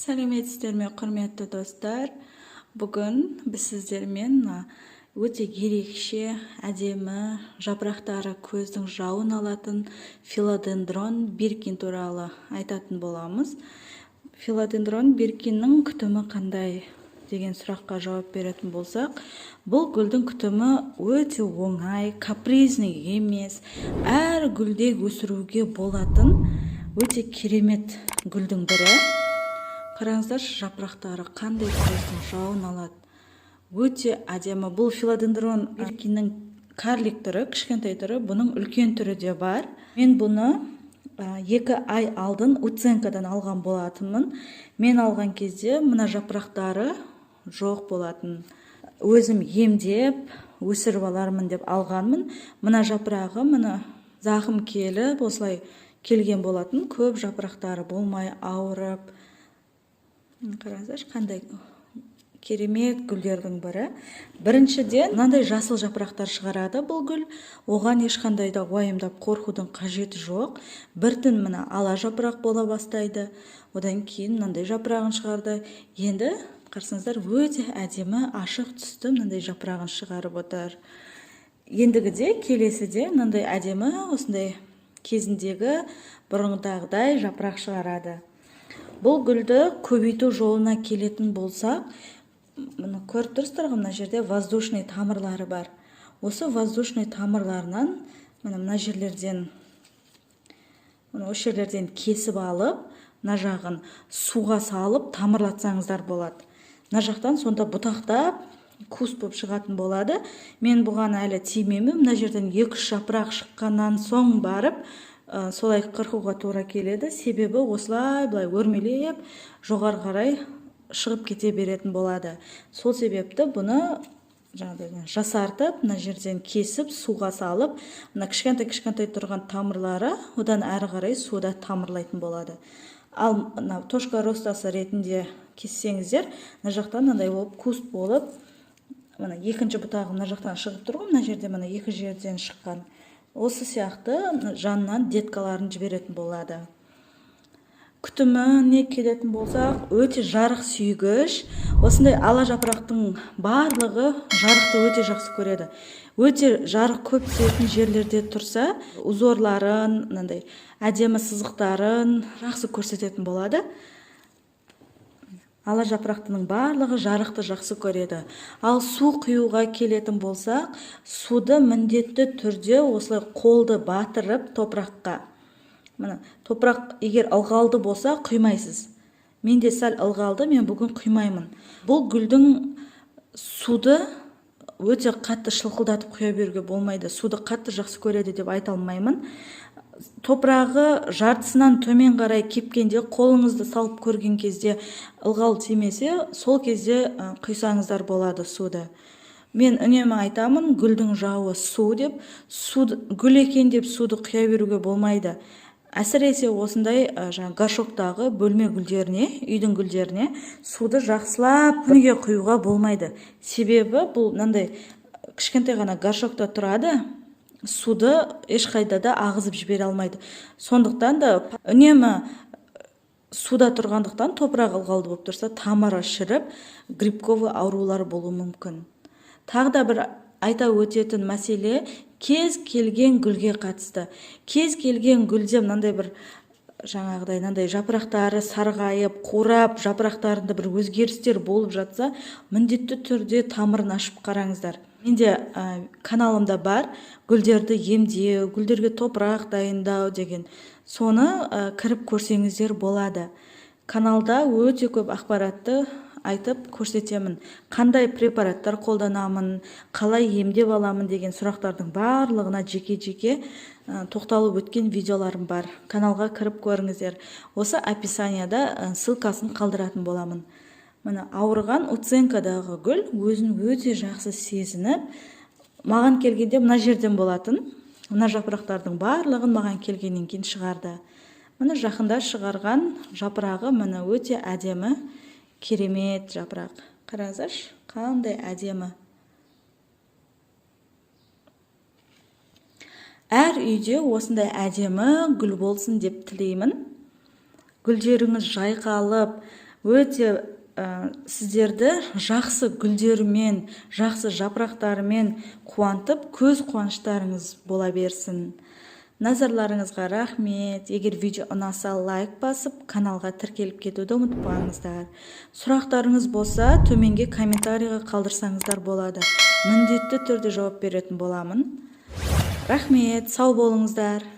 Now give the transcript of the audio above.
Сәлеметсіздер ме, құрметті достар. Бүгін біз сіздермен өте ерекше, әдемі, жапырақтары көздің жауын алатын филодендрон биркин туралы айтатын боламыз. Филодендрон биркиннің күтімі қандай деген сұраққа жауап беретін болсақ, бұл гүлдің күтімі өте оңай, капризный емес, әр гүлде өсіруге болатын өте керемет гүлдің бірі. Қараңыздар, жапырақтары қандай көздің жауын алады. Өте әдемі. Бұл филодендрон биркиннің карлик түрі, кішкентай түрі, бұның үлкен түрі де бар. Мен бұны 2 ай алдын уценкадан алған болатынмын. Мен алған кезде мына жапырақтары жоқ болатын. Өзім емдеп, өсіріп алармын деп алғанмын. Мына жапырағы, мына зақым келіп, осылай келген болатын. Көп жапырақтары болмай ауырып. Қараңыздар, қандай керемет гүлдердің бірі. Біріншіден, мынандай жасыл жапырақтар шығарады бұл гүл. Оған ешқандай да уайымдап қорқудың қажеті жоқ. Біртін мына ала жапырақ бола бастайды. Одан кейін мынандай жапырағын шығарды. Енді қарасаңыздар, өте әдемі ашық түсті мынандай жапырағын шығарып отыр. Ендігіде, келесіде мынандай әдемі осындай кезіндегі бұрынғыдағыдай жапырақ шығарады. Бұл гүлді көбейту жолына келетін болсақ, мұны көріп тұрсыздар ғой, мына жерде воздушный тамырлары бар. Осы воздушный тамырларынан мына жерлерден, осы жерлерден кесіп алып, мына жағын суға салып тамырлатсаңыздар болады. Мына жақтан сонда бұтақтап кус болып шығатын болады. Мен бұған әлі тимеймін. Мына жерден 2-3 жапырақ шыққаннан соң барып солай қырқуға тура келеді. Себебі осылай былай өрмелеп жоғары қарай шығып кете беретін болады. Сол себепті бұны жасартып, мына жерден кесіп, суға салып, мына кішкентай тұрған тамырлары одан әрі қарай суда тамырлайтын болады. Ал мына тошка ростасы ретінде кессеңіздер, мына жақтан мынандай болып куст болып, мына екінші бұтағы мына жақтан шығып тұр ғой, мына жерде мына 2 жерден шыққан. Осы сияқты жанынан деткаларын жіберетін болады. Күтіміне келетін болсақ, өте жарық сүйгіш. Осындай ала жапырақтың барлығы жарықты өте жақсы көреді. Өте жарық көп түсетін жерлерде тұрса, узорларын, мынандай әдемі сызықтарын жақсы көрсететін болады. Ала жапырақтың барлығы жарықты жақсы көреді. Ал су құюға келетін болсақ, суды міндетті түрде осылай қолды батырып топыраққа. Мына топырақ егер ылғалды болса, құймайсыз. Менде сәл ылғалды, мен бүгін құймаймын. Бұл гүлдің суды өте қатты шылқылдатып құя беруге болмайды. Суды қатты жақсы көреді деп айта алмаймын. Топырағы жартысынан төмен қарай кепкенде, қолыңызды салып көрген кезде ылғал тимесе, сол кезде құйсаңыздар болады суды. Мен үнемі айтамын, гүлдің жауы су деп, гүл екен деп суды құя беруге болмайды. Әсіресе осындай горшоктағы бөлме гүлдеріне, үйдің гүлдеріне суды жақсылап күніге құюға болмайды. Себебі бұл мынандай кішкентай ғана горшокта тұрады, суды ешқайда да ағызып жібере алмайды. Сондықтан да үнемі суда тұрғандықтан топырақ ылғалды болып тұрса, тамыры шіріп, грибковый аурулар болуы мүмкін. Тағы да бір айта өтетін мәселе, кез келген гүлге қатысты. Кез келген гүлде мынандай бір жаңағыдай мынандай жапырақтары сарғайып, қурап, жапырақтарында бір өзгерістер болып жатса, міндетті түрде тамырын ашып қараңыздар. Менде каналымда бар гүлдерді емдеу, гүлдерге топырақ дайындау деген. Соны кіріп көрсеңіздер болады. Каналда өте көп ақпаратты айтып көрсетемін. Қандай препараттар қолданамын, қалай емдеп аламын деген сұрақтардың барлығына жеке-жеке тоқталып өткен видеоларым бар. Каналға кіріп көріңіздер. Осы описанияда ссылкасын қалдыратын боламын. Мына ауырған уценкадағы гүл өзін өте жақсы сезініп, маған келгенде мына жерден болатын. Мына жапырақтардың барлығын маған келгеннен кейін шығарды. Мына жақында шығарған жапырағы мына өте әдемі, керемет жапырақ. Қараңыздар, қандай әдемі. Әр үйде осындай әдемі гүл болсын деп тілеймін. Гүлдеріңіз жайқалып, өте сіздерді жақсы гүлдерімен, жақсы жапырақтарымен қуантып, көз қуаныштарыңыз бола берсін. Назарларыңызға рахмет. Егер видео ұнаса, лайк басып, каналға тіркеліп кетуді ұмытпаңыздар. Сұрақтарыңыз болса, төменге комментарийға қалдырсаңыздар болады. Міндетті түрде жауап беретін боламын. Рахмет, сау болыңыздар.